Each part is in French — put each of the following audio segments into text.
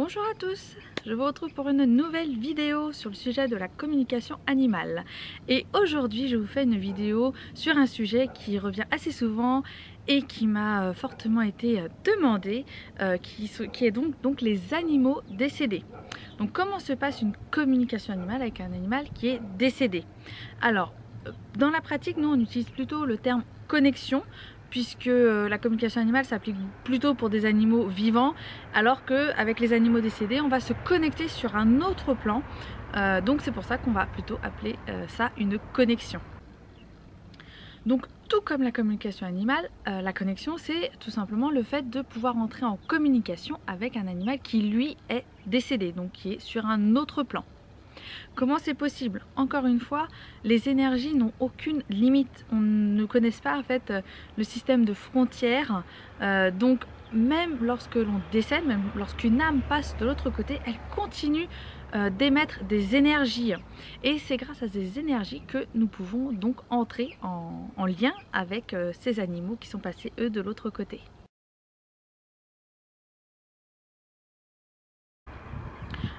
Bonjour à tous, je vous retrouve pour une nouvelle vidéo sur le sujet de la communication animale. Et aujourd'hui je vous fais une vidéo sur un sujet qui revient assez souvent et qui m'a fortement été demandé, qui est donc les animaux décédés. Donc comment se passe une communication animale avec un animal qui est décédé? Alors dans la pratique, nous on utilise plutôt le terme connexion, puisque la communication animale s'applique plutôt pour des animaux vivants, alors qu'avec les animaux décédés, on va se connecter sur un autre plan. Donc c'est pour ça qu'on va plutôt appeler ça une connexion. Donc tout comme la communication animale, la connexion c'est tout simplement le fait de pouvoir entrer en communication avec un animal qui lui est décédé, donc qui est sur un autre plan. Comment c'est possible? Encore une fois, les énergies n'ont aucune limite. On ne connaît pas en fait le système de frontières. Donc même lorsque l'on décède, même lorsqu'une âme passe de l'autre côté, elle continue d'émettre des énergies. Et c'est grâce à ces énergies que nous pouvons donc entrer en lien avec ces animaux qui sont passés eux de l'autre côté.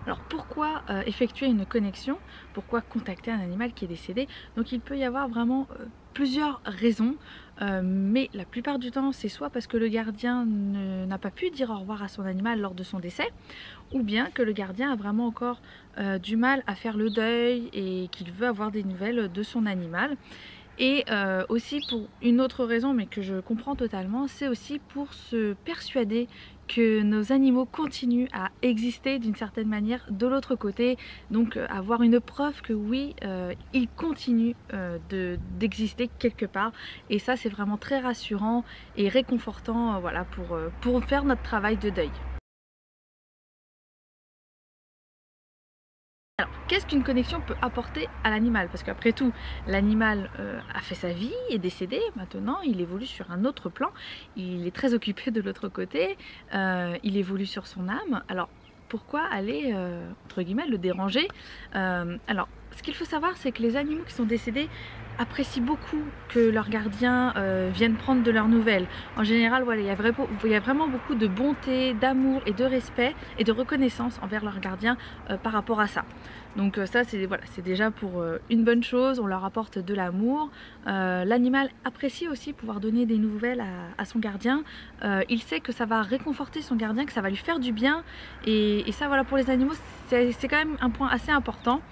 Alors pourquoi effectuer une connexion? Pourquoi contacter un animal qui est décédé? Donc il peut y avoir vraiment plusieurs raisons, mais la plupart du temps c'est soit parce que le gardien n'a pas pu dire au revoir à son animal lors de son décès, ou bien que le gardien a vraiment encore du mal à faire le deuil et qu'il veut avoir des nouvelles de son animal. Et aussi pour une autre raison, mais que je comprends totalement, c'est aussi pour se persuader que nos animaux continuent à exister d'une certaine manière de l'autre côté, donc avoir une preuve que oui, ils continuent d'exister quelque part. Et ça c'est vraiment très rassurant et réconfortant, voilà, pour faire notre travail de deuil. Alors, qu'est-ce qu'une connexion peut apporter à l'animal? Parce qu'après tout, l'animal a fait sa vie, est décédé, maintenant il évolue sur un autre plan, il est très occupé de l'autre côté, il évolue sur son âme. Alors, pourquoi aller, entre guillemets, le déranger? Alors, ce qu'il faut savoir, c'est que les animaux qui sont décédés apprécient beaucoup que leurs gardiens viennent prendre de leurs nouvelles. En général, voilà, il y a vraiment beaucoup de bonté, d'amour et de respect et de reconnaissance envers leurs gardiens par rapport à ça. Donc ça c'est voilà, déjà pour une bonne chose, on leur apporte de l'amour. L'animal apprécie aussi pouvoir donner des nouvelles à son gardien. Il sait que ça va réconforter son gardien, que ça va lui faire du bien. Et ça voilà, pour les animaux c'est quand même un point assez important.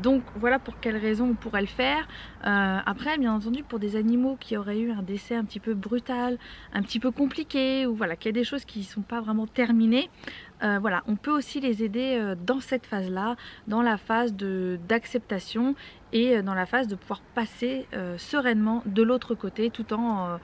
Donc voilà pour quelles raisons on pourrait le faire. Après bien entendu pour des animaux qui auraient eu un décès un petit peu brutal, un petit peu compliqué, ou voilà, qu'il y a des choses qui ne sont pas vraiment terminées, voilà, on peut aussi les aider dans cette phase là, dans la phase d'acceptation et dans la phase de pouvoir passer sereinement de l'autre côté tout en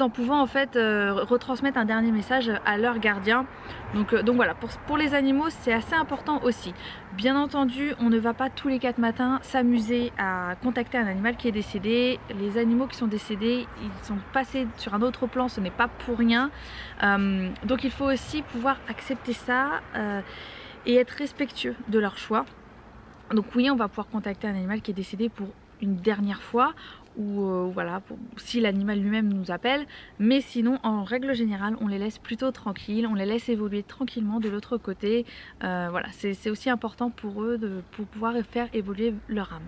pouvant en fait retransmettre un dernier message à leur gardien. Donc voilà, pour les animaux c'est assez important aussi. Bien entendu, on ne va pas tous les 4 matins s'amuser à contacter un animal qui est décédé. Les animaux qui sont décédés, ils sont passés sur un autre plan, ce n'est pas pour rien. Donc il faut aussi pouvoir accepter ça et être respectueux de leur choix. Donc oui, on va pouvoir contacter un animal qui est décédé pour une dernière fois, ou voilà, si l'animal lui-même nous appelle, mais sinon en règle générale on les laisse plutôt tranquilles, on les laisse évoluer tranquillement de l'autre côté. Voilà, c'est aussi important pour eux pour pouvoir faire évoluer leur âme.